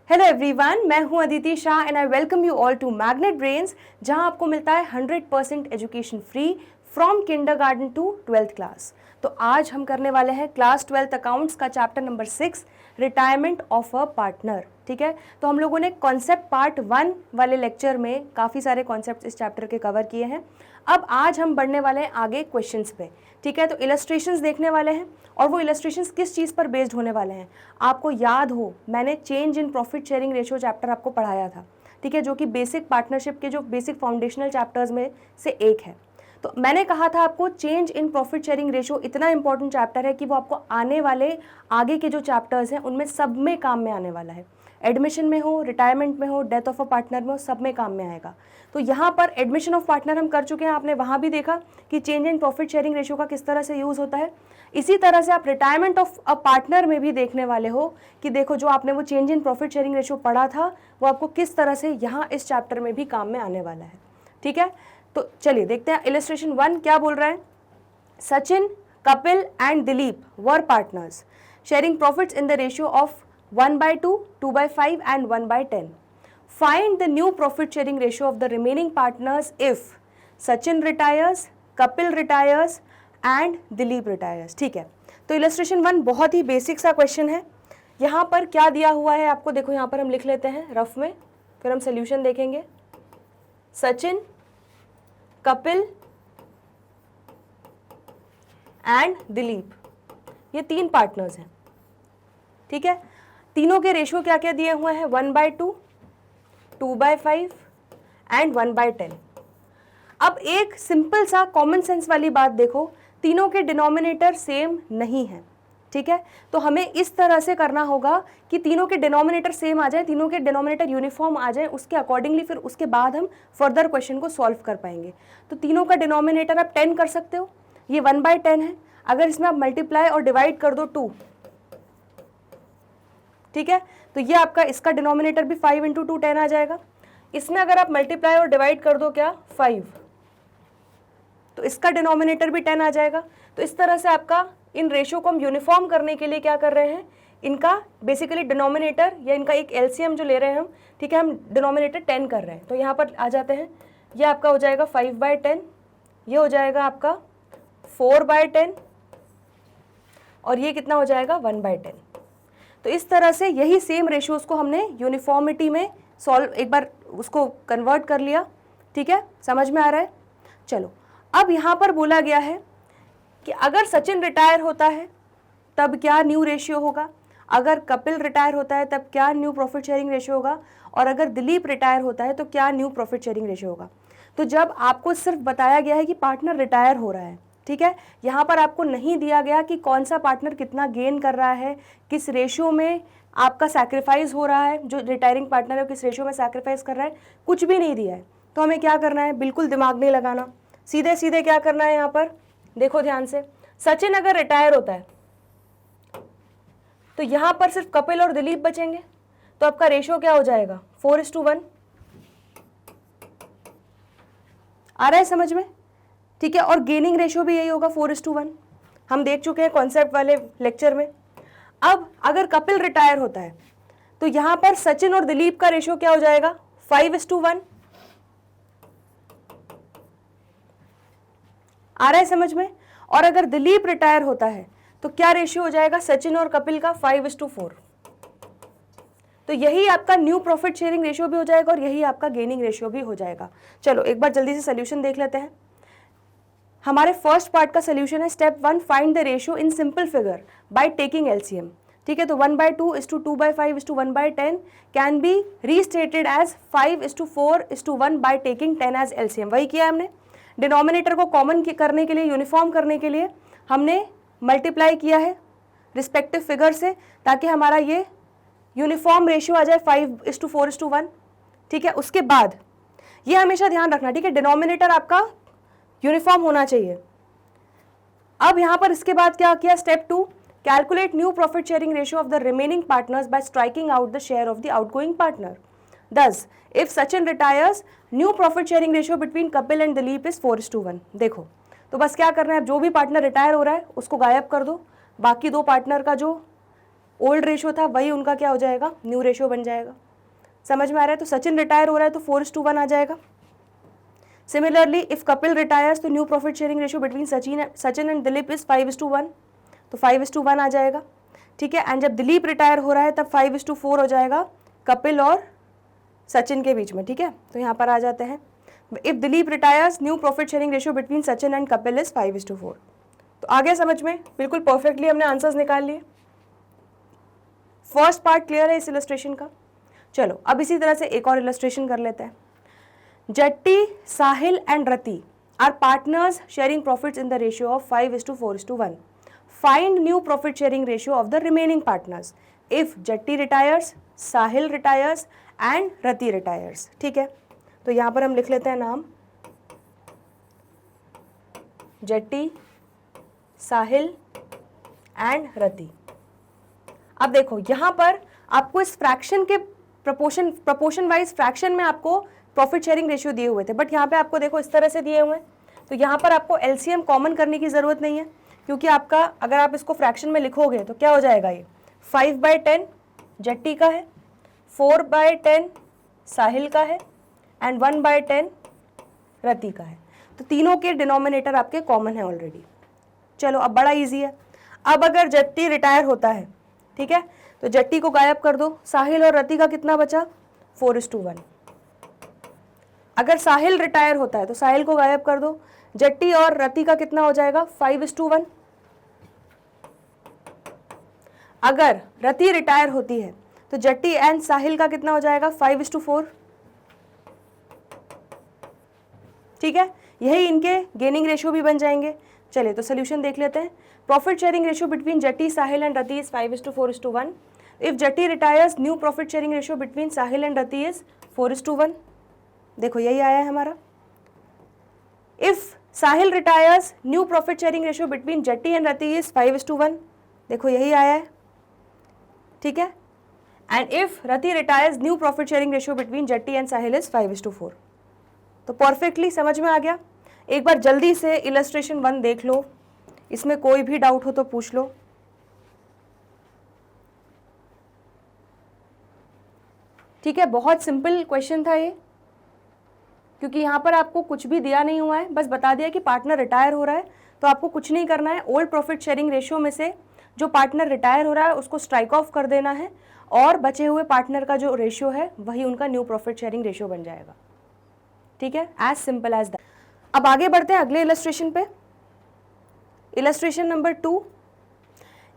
Hello everyone, मैं हूं Aditi Shah and I welcome you all to Magnet Brains, जहां आपको मिलता है 100% education free from kindergarten to 12th class. तो आज हम करने वाले हैं क्लास 12th अकाउंट्स का chapter number 6, retirement of a partner. ठीक है, तो हम लोगों ने कॉन्सेप्ट पार्ट 1 वाले लेक्चर में काफ़ी सारे कॉन्सेप्ट इस चैप्टर के कवर किए हैं। अब आज हम बढ़ने वाले हैं आगे क्वेश्चंस पे। ठीक है, तो इलस्ट्रेशंस देखने वाले हैं और वो इलस्ट्रेशंस किस चीज़ पर बेस्ड होने वाले हैं। आपको याद हो, मैंने change in profit sharing ratio chapter आपको पढ़ाया था। ठीक है, जो कि बेसिक पार्टनरशिप के जो बेसिक फाउंडेशनल चैप्टर्स में से एक है। तो मैंने कहा था आपको change in profit sharing ratio इतना इंपॉर्टेंट चैप्टर है कि वो आपको आने वाले आगे के जो चैप्टर्स हैं उनमें सब में काम में आने वाला है। एडमिशन में हो, रिटायरमेंट में हो, डेथ ऑफ अ पार्टनर में हो, सब में काम में आएगा। तो यहाँ पर एडमिशन ऑफ पार्टनर हम कर चुके हैं, आपने वहाँ भी देखा कि change in profit sharing ratio का किस तरह से यूज़ होता है। इसी तरह से आप रिटायरमेंट ऑफ अ पार्टनर में भी देखने वाले हो कि देखो जो आपने वो change in profit sharing ratio पढ़ा था वो आपको किस तरह से यहाँ इस चैप्टर में भी काम में आने वाला है। ठीक है, तो चलिए देखते हैं इलस्ट्रेशन 1 क्या बोल रहा है। Sachin, Kapil and Dilip were partners sharing profits in the ratio of 1/2, 2/5 and 1/10. Find the new profit sharing ratio of the remaining partners if Sachin retires, Kapil retires and Dilip retires. ठीक है, तो इलस्ट्रेशन 1 बहुत ही बेसिक सा question है। यहाँ पर क्या दिया हुआ है आपको, देखो यहाँ पर हम लिख लेते हैं रफ में, फिर हम सोल्यूशन देखेंगे। सचिन, कपिल एंड दिलीप, ये 3 पार्टनर्स हैं। ठीक है, तीनों के रेशियो क्या क्या दिए हुए हैं, 1/2, 2/5 एंड 1/10। अब एक सिंपल सा कॉमन सेंस वाली बात देखो, तीनों के डिनोमिनेटर सेम नहीं है। ठीक है, तो हमें इस तरह से करना होगा कि तीनों के डिनोमिनेटर सेम आ जाए, तीनों के डिनोमिनेटर यूनिफॉर्म आ जाए, उसके अकॉर्डिंगली फिर उसके बाद हम फर्दर क्वेश्चन को सॉल्व कर पाएंगे। तो तीनों का डिनोमिनेटर आप 10 कर सकते हो, ये 1/10 है। अगर इसमें आप मल्टीप्लाई और डिवाइड कर दो 2, ठीक है, तो ये आपका इसका डिनोमिनेटर भी 5 × 2 10 आ जाएगा। इसमें अगर आप मल्टीप्लाई और डिवाइड कर दो क्या 5, तो इसका डिनोमिनेटर भी 10 आ जाएगा। तो इस तरह से आपका इन रेशियो को हम यूनिफॉर्म करने के लिए क्या कर रहे हैं, इनका बेसिकली डिनोमिनेटर या इनका एक एलसीएम जो ले रहे हैं हम, ठीक है, हम डिनोमिनेटर 10 कर रहे हैं। तो यहाँ पर आ जाते हैं, ये आपका हो जाएगा 5/10, ये हो जाएगा आपका 4/10 और ये कितना हो जाएगा 1/10। तो इस तरह से यही सेम रेशियोज को हमने यूनिफॉर्मिटी में सॉल्व एक बार उसको कन्वर्ट कर लिया। ठीक है, समझ में आ रहा है। चलो, अब यहाँ पर बोला गया है कि अगर सचिन रिटायर होता है तब क्या न्यू रेशियो होगा, अगर कपिल रिटायर होता है तब क्या न्यू प्रॉफिट शेयरिंग रेशियो होगा, और अगर दिलीप रिटायर होता है तो क्या न्यू प्रॉफिट शेयरिंग रेशियो होगा। तो जब आपको सिर्फ बताया गया है कि पार्टनर रिटायर हो रहा है, ठीक है, यहाँ पर आपको नहीं दिया गया कि कौन सा पार्टनर कितना गेन कर रहा है, किस रेशियो में आपका सैक्रिफाइस हो रहा है, जो रिटायरिंग पार्टनर है किस रेशियो में सैक्रिफाइस कर रहा है, कुछ भी नहीं दिया है। तो हमें क्या करना है, बिल्कुल दिमाग नहीं लगाना, सीधे सीधे क्या करना है। यहाँ पर देखो ध्यान से, सचिन अगर रिटायर होता है तो यहाँ पर सिर्फ कपिल और दिलीप बचेंगे, तो आपका रेशियो क्या हो जाएगा 4:1। आ रहा है समझ में। ठीक है, और गेनिंग रेशियो भी यही होगा 4:1, हम देख चुके हैं कॉन्सेप्ट वाले लेक्चर में। अब अगर कपिल रिटायर होता है तो यहां पर सचिन और दिलीप का रेशियो क्या हो जाएगा 5:1। आ रहा है समझ में। और अगर दिलीप रिटायर होता है तो क्या रेशियो हो जाएगा सचिन और कपिल का 5:4। तो यही आपका न्यू प्रॉफिट शेयरिंग रेशियो भी हो जाएगा और यही आपका गेनिंग रेशियो भी हो जाएगा। चलो एक बार जल्दी से सोल्यूशन देख लेते हैं। हमारे फर्स्ट पार्ट का सोल्यूशन है step 1, find the ratio in simple figure by taking LCM. ठीक है, तो 1/2 = 2/5 = 1/10 can be restated as 5:4 by taking 10 as LCM. वही किया हमने, डिनोमिनेटर को कॉमन करने के लिए, यूनिफॉर्म करने के लिए हमने मल्टीप्लाई किया है रिस्पेक्टिव फिगर से, ताकि हमारा ये यूनिफॉर्म रेशियो आ जाए 5:4:1। ठीक है, उसके बाद ये हमेशा ध्यान रखना, ठीक है, डिनोमिनेटर आपका यूनिफॉर्म होना चाहिए। अब यहां पर इसके बाद क्या किया, step 2, calculate new profit sharing ratio of the remaining partners bye striking out the share of the outgoing partner. Thus, if Sachin retires, new profit sharing ratio between Kapil and Dilip is 4:1। देखो, तो बस क्या करना है, जो भी partner retire हो रहा है उसको गायब कर दो, बाकी दो पार्टनर का जो ओल्ड रेशियो था वही उनका क्या हो जाएगा, न्यू रेशियो बन जाएगा। समझ में आ रहा है? तो सचिन रिटायर हो रहा है तो 4:1 आ जाएगा। सिमिलरली इफ कपिल रिटायर्स तो new profit sharing ratio between Sachin and Dilip is 5:1, तो 5:1 आ जाएगा। ठीक है, एंड जब दिलीप रिटायर हो रहा है तब 5:4 हो जाएगा कपिल और सचिन के बीच में। ठीक है, तो यहाँ पर आ जाते हैं, if Dilip retires new profit sharing ratio between Sachin and Kapil is 5:4। तो आगे समझ में, बिल्कुल परफेक्टली हमने आंसर्स निकाल लिए। फर्स्ट पार्ट क्लियर है इस इलस्ट्रेशन का। चलो अब इसी तरह से एक और इलस्ट्रेशन कर लेते हैं। Jatti, Sahil and Rati are partners sharing profits in the ratio of 5:4:1. Find new profit sharing ratio of the remaining partners if Jatti retires, Sahil retires and Rati retires. ठीक है, तो यहाँ पर हम लिख लेते हैं नाम जट्टी, साहिल एंड रति। अब देखो यहाँ पर आपको इस फ्रैक्शन के प्रोपोर्शन वाइज फ्रैक्शन में आपको प्रॉफिट शेयरिंग रेशियो दिए हुए थे, बट यहाँ पे आपको देखो इस तरह से दिए हुए हैं, तो यहाँ पर आपको एलसीएम कॉमन करने की ज़रूरत नहीं है, क्योंकि आपका अगर आप इसको फ्रैक्शन में लिखोगे तो क्या हो जाएगा, ये 5/10 जट्टी का है, 4/10 साहिल का है एंड 1/10 रति का है। तो तीनों के डिनोमिनेटर आपके कॉमन है ऑलरेडी। चलो अब बड़ा इजी है। अब अगर जट्टी रिटायर होता है, ठीक है, तो जट्टी को गायब कर दो, साहिल और रति का कितना बचा, 4:1। अगर साहिल रिटायर होता है तो साहिल को गायब कर दो, जट्टी और रति का कितना हो जाएगा, 5:1। अगर रति रिटायर होती है तो जट्टी एंड साहिल का कितना हो जाएगा, 5:4। ठीक है, यही इनके गेनिंग रेशियो भी बन जाएंगे। चलिए तो सोल्यूशन देख लेते हैं। Profit sharing ratio between Jatti, Sahil and Rati is 5:4:1. If Jatti retires new profit sharing ratio between Sahil and Rati is 4:1. देखो यही आया है हमारा। If Sahil retires new profit sharing ratio between Jatti and Rati is 5:1. देखो यही आया है। ठीक है, and if Rati retires new profit sharing ratio between Jatti and Sahil is 5:4. तो परफेक्टली समझ में आ गया। एक बार जल्दी से इलस्ट्रेशन 1 देख लो, इसमें कोई भी डाउट हो तो पूछ लो। ठीक है, बहुत सिंपल क्वेश्चन था ये, क्योंकि यहाँ पर आपको कुछ भी दिया नहीं हुआ है, बस बता दिया कि पार्टनर रिटायर हो रहा है, तो आपको कुछ नहीं करना है। ओल्ड प्रॉफिट शेयरिंग रेशियो में से जो पार्टनर रिटायर हो रहा है उसको स्ट्राइक ऑफ कर देना है, और बचे हुए पार्टनर का जो रेशियो है वही उनका न्यू प्रॉफिट शेयरिंग रेशियो बन जाएगा। ठीक है, एज सिंपल एज दैट। अब आगे बढ़ते हैं अगले इलस्ट्रेशन पे। Illustration number 2,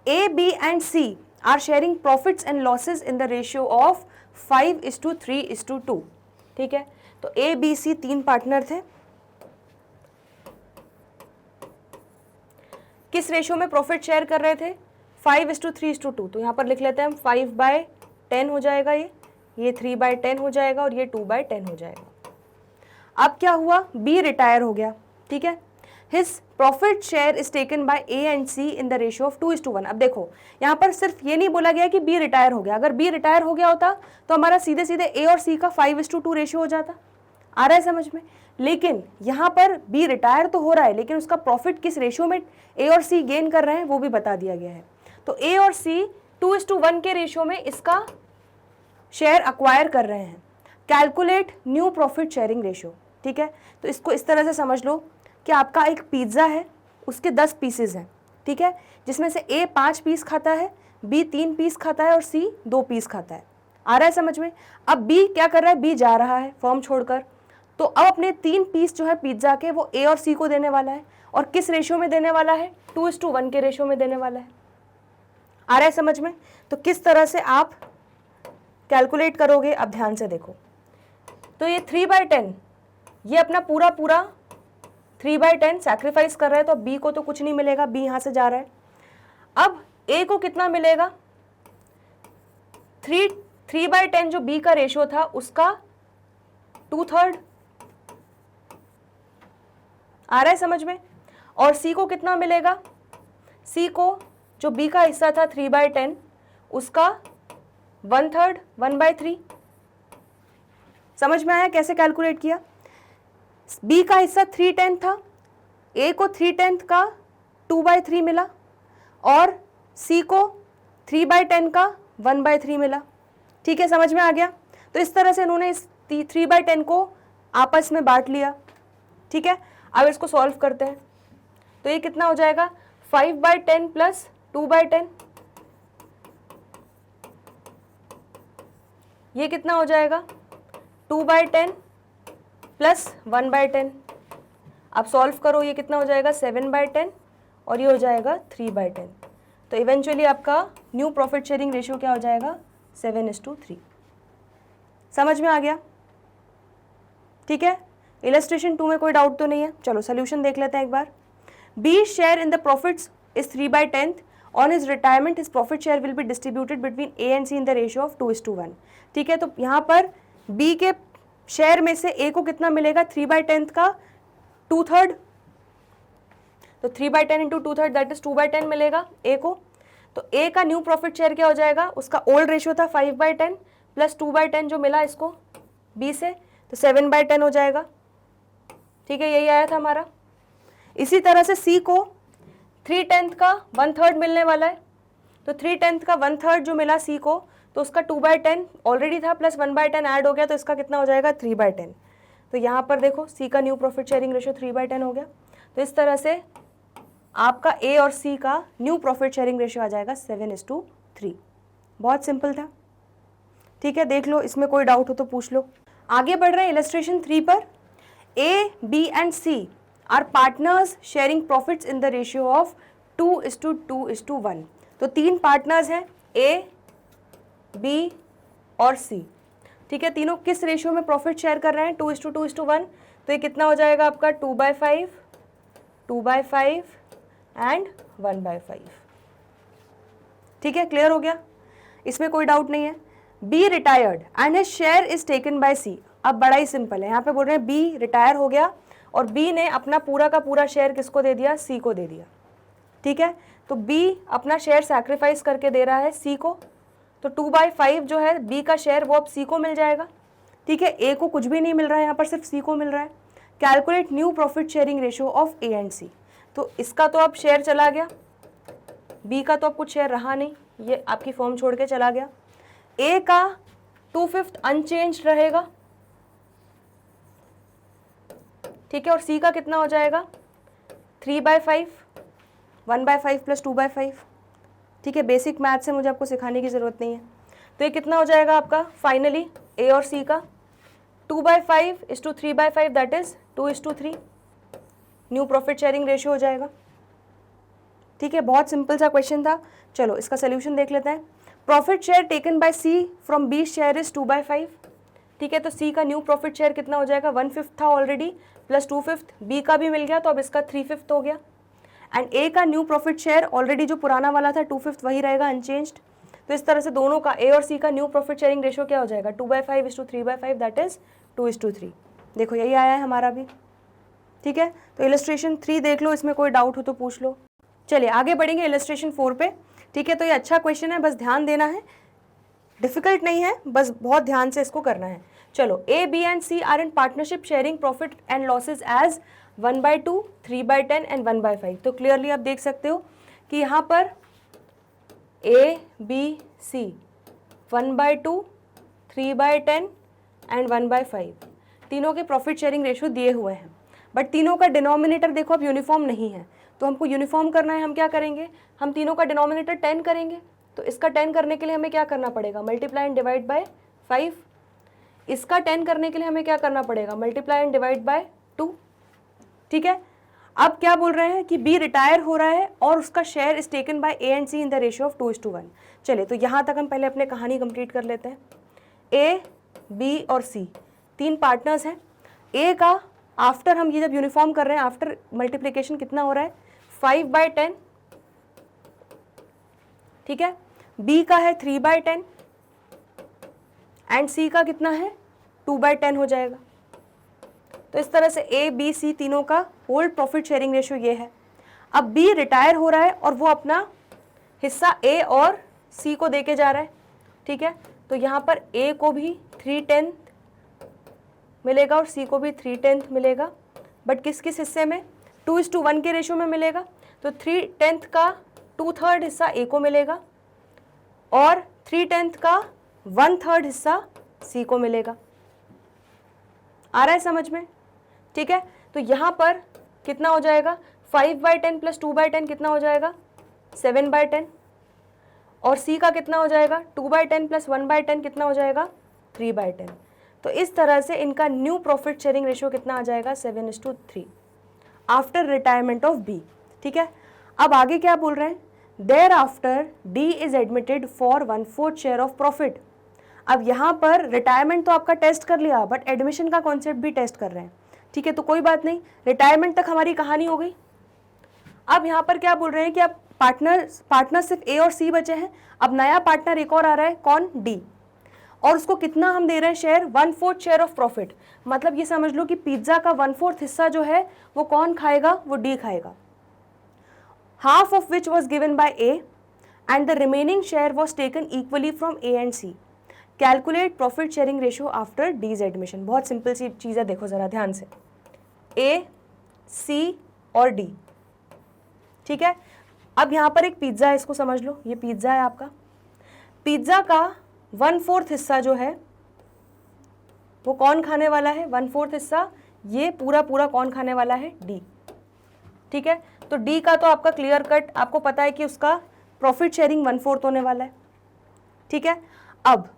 A, B and C are sharing profits and losses in the ratio of 5:3:2. ठीक है, तो ए, बी, सी 3 पार्टनर थे। किस रेशियो में प्रॉफिट शेयर कर रहे थे, 5:3:2. तो यहाँ पर लिख लेते हैं हम 5/10 हो जाएगा, ये 3/10 हो जाएगा और ये 2/10 हो जाएगा। अब क्या हुआ, बी रिटायर हो गया। ठीक है, his profit share is taken by A and C in the ratio of 2:1. अब देखो यहाँ पर सिर्फ ये नहीं बोला गया कि बी रिटायर हो गया। अगर बी रिटायर हो गया होता तो हमारा सीधे सीधे ए और सी का 5:2 रेशियो हो जाता। आ रहा है समझ में? लेकिन यहाँ पर बी रिटायर तो हो रहा है, लेकिन उसका प्रॉफिट किस रेशियो में ए और सी गेन कर रहे हैं वो भी बता दिया गया है। तो ए और सी 2:1 के रेशियो में इसका शेयर अक्वायर कर रहे हैं। Calculate new profit sharing ratio. ठीक है, तो इसको इस तरह से समझ लो कि आपका एक पिज्ज़ा है, उसके 10 पीसेज हैं। ठीक है, जिसमें से ए 5 पीस खाता है, बी 3 पीस खाता है और सी 2 पीस खाता है। आ रहा है समझ में? अब बी क्या कर रहा है, बी जा रहा है फर्म छोड़कर, तो अब अपने 3 पीस जो है पिज्ज़ा के वो ए और सी को देने वाला है, और किस रेशियो में देने वाला है, 2:1 के रेशियो में देने वाला है। आ रहा है समझ में? तो किस तरह से आप कैलकुलेट करोगे, अब ध्यान से देखो। तो ये 3/10, ये अपना पूरा 3/10 सैक्रिफाइस कर रहा है, तो बी को तो कुछ नहीं मिलेगा, बी यहाँ से जा रहा है। अब ए को कितना मिलेगा, 3/10 जो बी का रेशियो था उसका 2/3। आ रहा है समझ में? और सी को कितना मिलेगा, सी को जो बी का हिस्सा था 3/10 उसका 1/3, 1/3। समझ में आया कैसे कैलकुलेट किया? बी का हिस्सा 3/10 था, ए को 3/10 का 2/3 मिला, और सी को 3/10 का 1/3 मिला। ठीक है, समझ में आ गया। तो इस तरह से इन्होंने इस 3/10 को आपस में बांट लिया। ठीक है, अब इसको सॉल्व करते हैं। तो ये कितना हो जाएगा 5/10 प्लस 2/10, ये कितना हो जाएगा 2/10 प्लस 1/10। अब सॉल्व करो, ये कितना हो जाएगा 7/10 और ये हो जाएगा 3/10। तो इवेंचुअली आपका न्यू प्रॉफिट शेयरिंग रेशियो क्या हो जाएगा 7:3। समझ में आ गया? ठीक है, इलस्ट्रेशन 2 में कोई डाउट तो नहीं है। चलो सोल्यूशन देख लेते हैं एक बार। B share in the profits is 3/10। On his retirement his profit share will be distributed between A and C in the ratio of 2:1। ठीक है, तो यहाँ पर बी के शेयर में से ए को कितना मिलेगा 3/10 का 2/3। तो 3/10 इंटू 2/3 दैट इज 2/10 मिलेगा ए को। तो ए का न्यू प्रॉफिट शेयर क्या हो जाएगा, उसका ओल्ड रेशियो था 5/10 प्लस 2/10 जो मिला इसको बी से, तो 7/10 हो जाएगा। ठीक है, यही आया था हमारा। इसी तरह से सी को 3/10 का 1/3 मिलने वाला है। तो 3/10 का 1/3 जो मिला सी को, तो उसका 2/10 ऑलरेडी था प्लस 1/10 ऐड हो गया, तो इसका कितना हो जाएगा 3/10। तो यहाँ पर देखो सी का न्यू प्रॉफिट शेयरिंग रेशियो 3/10 हो गया। तो इस तरह से आपका ए और सी का न्यू प्रॉफिट शेयरिंग रेशियो आ जाएगा 7:3। बहुत सिंपल था। ठीक है, देख लो, इसमें कोई डाउट हो तो पूछ लो। आगे बढ़ रहे हैं इलस्ट्रेशन 3 पर। A, B and C are partners sharing profits in the ratio of 2:2:1। तो 3 पार्टनर्स हैं ए, बी और सी। ठीक है, तीनों किस रेशियो में प्रॉफिट शेयर कर रहे हैं 2:2:1। तो ये कितना हो जाएगा आपका 2/5, 2/5 एंड 1/5। ठीक है, क्लियर हो गया, इसमें कोई डाउट नहीं है। B retired and his share is taken by C. अब बड़ा ही सिंपल है, यहाँ पे बोल रहे हैं बी रिटायर हो गया और बी ने अपना पूरा का पूरा शेयर किसको दे दिया, सी को दे दिया। ठीक है, तो बी अपना शेयर सैक्रिफाइस करके दे रहा है सी को। तो 2/5 जो है बी का शेयर वो अब सी को मिल जाएगा। ठीक है, ए को कुछ भी नहीं मिल रहा है, यहाँ पर सिर्फ सी को मिल रहा है। Calculate new profit sharing ratio of A and C. तो इसका तो अब शेयर चला गया, बी का तो अब कुछ शेयर रहा नहीं, ये आपकी फॉर्म छोड़ के चला गया। ए का 2/5 अनचेंज रहेगा। ठीक है, और सी का कितना हो जाएगा 3/5, 1/5 प्लस 2/5। ठीक है, बेसिक मैथ से मुझे आपको सिखाने की ज़रूरत नहीं है। तो ये कितना हो जाएगा आपका फाइनली ए और सी का 2/5:3/5 that is 2:3 new profit sharing ratio हो जाएगा। ठीक है, बहुत सिंपल सा क्वेश्चन था। चलो इसका सोल्यूशन देख लेते हैं। Profit share taken by C from B share is 2/5। ठीक है, तो सी का न्यू प्रॉफिट शेयर कितना हो जाएगा 1/5 था ऑलरेडी प्लस 2/5, बी का भी मिल गया तो अब इसका 3/5 हो गया। एंड ए का न्यू प्रॉफिट शेयर ऑलरेडी जो पुराना वाला था 2/5 वही रहेगा अनचेंज्ड। तो इस तरह से दोनों का ए और सी का न्यू प्रॉफिट शेयरिंग रेशियो क्या हो जाएगा 2/5:3/5 दैट इज 2:3। देखो यही आया है हमारा भी। ठीक है, तो इलस्ट्रेशन 3 देख लो, इसमें कोई डाउट हो तो पूछ लो। चलिए आगे बढ़ेंगे इलस्ट्रेशन 4 पे। ठीक है, तो ये अच्छा क्वेश्चन है, बस ध्यान देना है, डिफिकल्ट नहीं है, बस बहुत ध्यान से इसको करना है। चलो, A, B and C are in partnership sharing profit and losses as 1/2, 3/10 and 1/5। तो क्लियरली आप देख सकते हो कि यहाँ पर ए, बी, सी 1/2, 3/10 एंड 1/5 तीनों के प्रॉफिट शेयरिंग रेशियो दिए हुए हैं। बट तीनों का डिनोमिनेटर देखो अब यूनिफॉर्म नहीं है, तो हमको यूनिफॉर्म करना है। हम क्या करेंगे, हम तीनों का डिनोमिनेटर 10 करेंगे। तो इसका 10 करने के लिए हमें क्या करना पड़ेगा, मल्टीप्लाई एंड डिवाइड बाय 5। इसका 10 करने के लिए हमें क्या करना पड़ेगा, मल्टीप्लाई एंड डिवाइड बाय 2। ठीक है, अब क्या बोल रहे हैं कि बी रिटायर हो रहा है और उसका share is taken by A and C in the ratio of 2:1। चलिए तो यहाँ तक हम पहले अपने कहानी कंप्लीट कर लेते हैं। ए, बी और सी 3 पार्टनर्स हैं। ए का आफ्टर हम ये जब यूनिफॉर्म कर रहे हैं, आफ्टर मल्टीप्लिकेशन कितना हो रहा है 5/10। ठीक है, बी का है 3/10 एंड सी का कितना है 2/10 हो जाएगा। तो इस तरह से ए, बी, सी तीनों का ओल्ड प्रॉफिट शेयरिंग रेशियो ये है। अब बी रिटायर हो रहा है और वो अपना हिस्सा ए और सी को देके जा रहा है। ठीक है, तो यहाँ पर ए को भी 3/10 मिलेगा और सी को भी 3/10 मिलेगा, बट किस किस हिस्से में 2:1 के रेशियो में मिलेगा। तो 3/10 का 2/3 हिस्सा ए को मिलेगा और 3/10 का 1/3 हिस्सा सी को मिलेगा। आ रहा है समझ में? ठीक है, तो यहाँ पर कितना हो जाएगा, 5/10 प्लस 2/10 कितना हो जाएगा, 7/10, और सी का कितना हो जाएगा, 2/10 प्लस 1/10 कितना हो जाएगा, 3/10। तो इस तरह से इनका न्यू प्रॉफिट शेयरिंग रेशियो कितना आ जाएगा, 7:3 आफ्टर रिटायरमेंट ऑफ बी। ठीक है, अब आगे क्या बोल रहे हैं, thereafter D is admitted for 1/4 share of profit. अब यहाँ पर रिटायरमेंट तो आपका टेस्ट कर लिया, बट एडमिशन का कॉन्सेप्ट भी टेस्ट कर रहे हैं। ठीक है, तो कोई बात नहीं, रिटायरमेंट तक हमारी कहानी हो गई। अब यहाँ पर क्या बोल रहे हैं कि अब पार्टनर सिर्फ ए और सी बचे हैं। अब नया पार्टनर एक और आ रहा है, कौन, डी, और उसको कितना हम दे रहे हैं शेयर, 1/4 शेयर ऑफ प्रॉफिट। मतलब ये समझ लो कि पिज्जा का 1/4 हिस्सा जो है वो कौन खाएगा, वो डी खाएगा। Half of which was given by A and the remaining share was taken equally from A and C. Calculate profit sharing ratio after D's admission. बहुत सिंपल सी चीज़ है, देखो ज़रा ध्यान से, ए, सी और डी। ठीक है, अब यहाँ पर एक पिज्ज़ा है, इसको समझ लो, ये पिज्ज़ा है आपका। पिज्ज़ा का 1/4 हिस्सा जो है वो कौन खाने वाला है, 1/4 हिस्सा ये पूरा पूरा कौन खाने वाला है, डी। ठीक है, तो डी का तो आपका क्लियर कट आपको पता है कि उसका प्रॉफिट शेयरिंग 1/4 होने वाला है। ठीक है, अब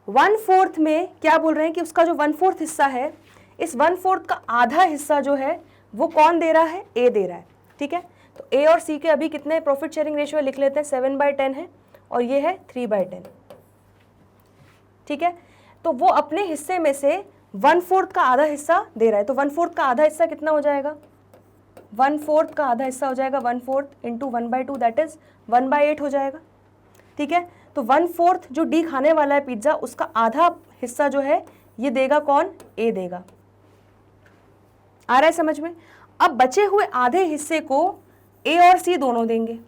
1/4 में क्या बोल रहे हैं कि उसका जो 1/4 हिस्सा है, इस 1/4 का आधा हिस्सा जो है वो कौन दे रहा है, ए दे रहा है। ठीक है, तो ए और सी के अभी कितने प्रॉफिट शेयरिंग रेशियो लिख लेते हैं, 7/10 है और ये है 3/10। ठीक है, तो वो अपने हिस्से में से 1/4 का आधा हिस्सा दे रहा है। तो 1/4 का आधा हिस्सा कितना हो जाएगा, 1/4 का आधा हिस्सा हो जाएगा 1/4 इंटू 1/2 दैट इज 1/8 हो जाएगा। ठीक है, तो 1/4 जो डी खाने वाला है पिज्ज़ा, उसका आधा हिस्सा जो है ये देगा कौन, ए देगा। आ रहा है समझ में? अब बचे हुए आधे हिस्से को ए और सी दोनों देंगे।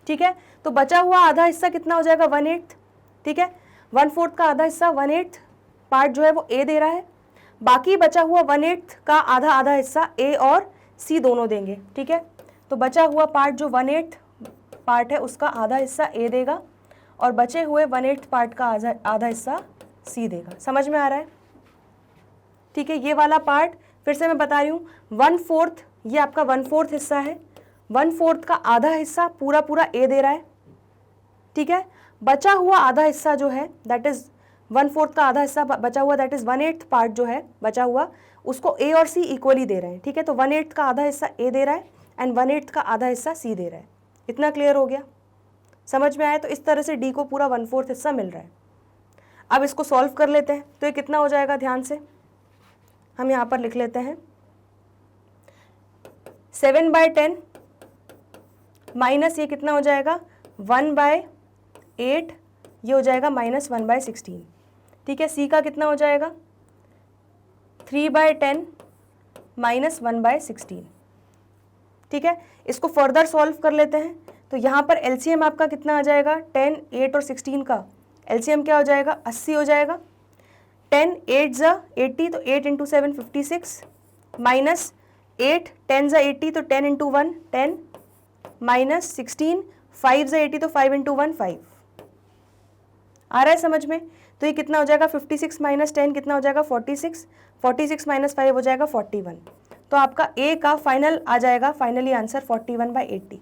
ठीक है, तो बचा हुआ आधा हिस्सा कितना हो जाएगा, 1/8। ठीक है, 1/4 का आधा हिस्सा 1/8 पार्ट जो है वो ए दे रहा है, बाकी बचा हुआ 1/8 का आधा आधा हिस्सा ए और सी दोनों देंगे। ठीक है, तो बचा हुआ पार्ट जो 1/8 पार्ट है उसका आधा हिस्सा ए देगा और बचे हुए 1/8 पार्ट का आधा हिस्सा सी देगा। समझ में आ रहा है? ठीक है, ये वाला पार्ट फिर से मैं बता रही हूँ, 1/4 ये आपका 1/4 हिस्सा है, 1/4 का आधा हिस्सा पूरा पूरा ए दे रहा है। ठीक है, बचा हुआ आधा हिस्सा जो है दैट इज 1/4 का आधा हिस्सा बचा हुआ दैट इज 1/8 पार्ट जो है बचा हुआ, उसको ए और सी इक्वली दे रहे हैं। ठीक है, तो 1/8 का आधा हिस्सा ए दे रहा है एंड 1/8 का आधा हिस्सा सी दे रहा है। इतना क्लियर हो गया, समझ में आया? तो इस तरह से डी को पूरा 1/4 हिस्सा मिल रहा है। अब इसको सॉल्व कर लेते हैं, तो ये कितना हो जाएगा, ध्यान से हम यहाँ पर लिख लेते हैं, 7/10 माइनस ये कितना हो जाएगा, 1/8, ये हो जाएगा माइनस 1/16। ठीक है, सी का कितना हो जाएगा, 3/10 माइनस 1/16। ठीक है, इसको फर्दर सॉल्व कर लेते हैं, तो यहाँ पर एलसीएम आपका कितना आ जाएगा, 10, 8 और 16 का एलसीएम क्या हो जाएगा, 80 हो जाएगा। 10, 8 ज़ा 80, तो 8 इंटू 7 56, माइनस 8, 10 ज़ा 80, तो 10 इंटू 1 10, माइनस 16, 5 ज़ा 80, तो 5 इंटू 1 5। आ रहा है समझ में? तो ये कितना हो जाएगा, 56 माइनस 10 कितना हो जाएगा, 46, 46 माइनस 5 हो जाएगा 41। तो आपका ए का फाइनल आ जाएगा, फाइनली आंसर 41/80।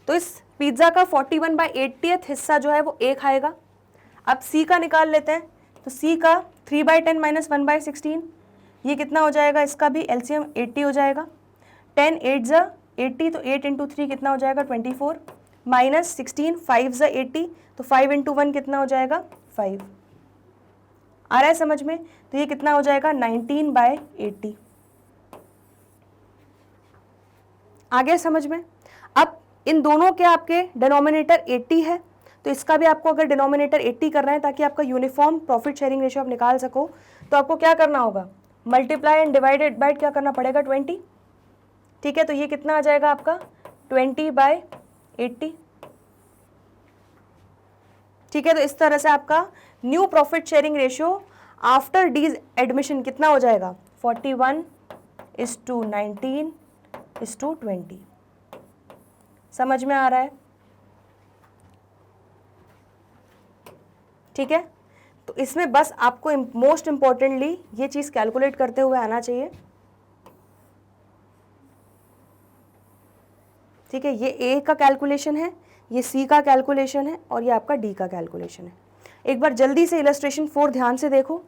तो इस पिज्ज़ा का 41/80 हिस्सा जो है वो ए खाएगा। अब सी का निकाल लेते हैं, तो सी का 3/10 माइनस 1/16, ये कितना हो जाएगा, इसका भी एलसीएम 80 हो जाएगा। 10, 8 ज़ा 80, तो 8 इंटू 3 कितना हो जाएगा, 24, माइनस 16, 5 ज़ा 80, तो 5 इंटू 1 कितना हो जाएगा, 5। आ रहा है समझ में? तो ये कितना हो जाएगा, 19/80। आ गया समझ में? अब इन दोनों के आपके डिनोमिनेटर 80 है, तो इसका भी आपको अगर डिनोमिनेटर 80 करना है ताकि आपका यूनिफॉर्म प्रॉफिट शेयरिंग रेशियो आप निकाल सको, तो आपको क्या करना होगा, मल्टीप्लाई एंड डिवाइडेड बाय क्या करना पड़ेगा, 20। ठीक है, तो ये कितना आ जाएगा आपका, 20/80। ठीक है, तो इस तरह से आपका new profit sharing ratio after D's admission कितना हो जाएगा, 41:19:20। समझ में आ रहा है? ठीक है, तो इसमें बस आपको मोस्ट इम्पॉर्टेंटली ये चीज़ कैलकुलेट करते हुए आना चाहिए। ठीक है, ये ए का कैलकुलेशन है, ये सी का कैलकुलेशन है और ये आपका डी का कैलकुलेशन है। एक बार जल्दी से इलस्ट्रेशन 4 ध्यान से देखो।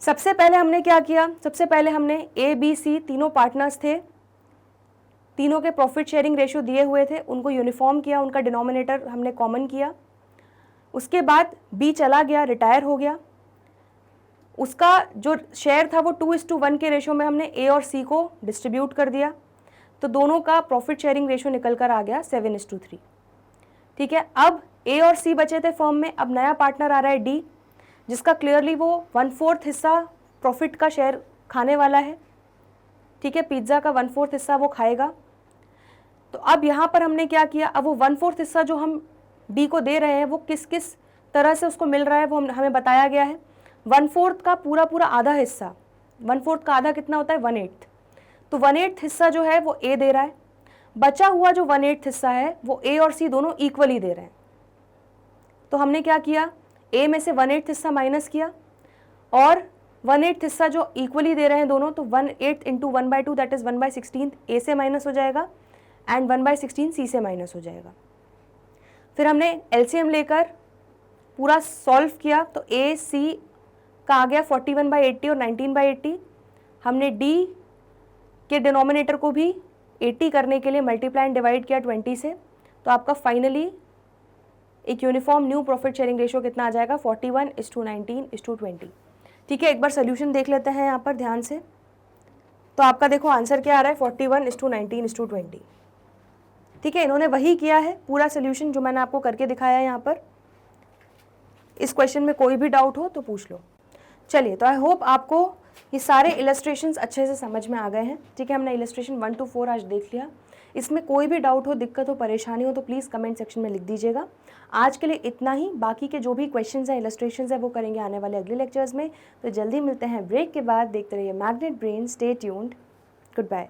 सबसे पहले हमने क्या किया, सबसे पहले हमने ए बी सी तीनों पार्टनर्स थे, तीनों के प्रॉफिट शेयरिंग रेशियो दिए हुए थे, उनको यूनिफॉर्म किया, उनका डिनोमिनेटर हमने कॉमन किया। उसके बाद बी चला गया, रिटायर हो गया, उसका जो शेयर था वो 2:1 के रेशियो में हमने ए और सी को डिस्ट्रीब्यूट कर दिया, तो दोनों का प्रॉफिट शेयरिंग रेशियो निकल कर आ गया 7:3। ठीक है, अब ए और सी बचे थे फर्म में, अब नया पार्टनर आ रहा है डी, जिसका क्लियरली वो 1/4 हिस्सा प्रॉफिट का शेयर खाने वाला है। ठीक है, पिज्ज़ा का 1/4 हिस्सा वो खाएगा। तो अब यहाँ पर हमने क्या किया, अब वो 1/4 हिस्सा जो हम डी को दे रहे हैं वो किस किस तरह से उसको मिल रहा है वो हमें बताया गया है। 1/4 का पूरा आधा हिस्सा, 1/4 का आधा कितना होता है 1/8, तो 1/8 हिस्सा जो है वो ए दे रहा है। बचा हुआ जो 1/8 हिस्सा है वो ए और सी दोनों इक्वली दे रहे हैं। तो हमने क्या किया, ए में से 1/8 हिस्सा माइनस किया और 1/8 हिस्सा जो इक्वली दे रहे हैं दोनों, तो 1/8 इंटू 1/2 दैट इज 1/16 ए से माइनस हो जाएगा एंड 1/16 सी से माइनस हो जाएगा। फिर हमने एलसीएम लेकर पूरा सॉल्व किया, तो ए सी का आ गया 41/80 और 19/80। हमने डी के डिनोमिनेटर को भी 80 करने के लिए मल्टीप्लाई एंड डिवाइड किया 20 से, तो आपका फाइनली एक uniform new profit sharing ratio कितना आ जाएगा 41:19:20। ठीक है, एक बार सोल्यूशन देख लेते हैं यहाँ पर ध्यान से। तो आपका देखो आंसर क्या आ रहा है 41:19:20। ठीक है, इन्होंने वही किया है पूरा सोल्यूशन जो मैंने आपको करके दिखाया है यहाँ पर। इस क्वेश्चन में कोई भी डाउट हो तो पूछ लो। चलिए, तो आई होप आपको ये सारे इलस्ट्रेशंस अच्छे से समझ में आ गए हैं। ठीक है, हमने इलस्ट्रेशन 1 to 4 आज देख लिया। इसमें कोई भी डाउट हो, दिक्कत हो, परेशानी हो तो प्लीज़ कमेंट सेक्शन में लिख दीजिएगा। आज के लिए इतना ही, बाकी के जो भी क्वेश्चंस हैं, इलस्ट्रेशंस हैं, वो करेंगे आने वाले अगले लेक्चर्स में। तो जल्दी मिलते हैं ब्रेक के बाद। देखते रहिए Magnet Brain, stay tuned, good bye.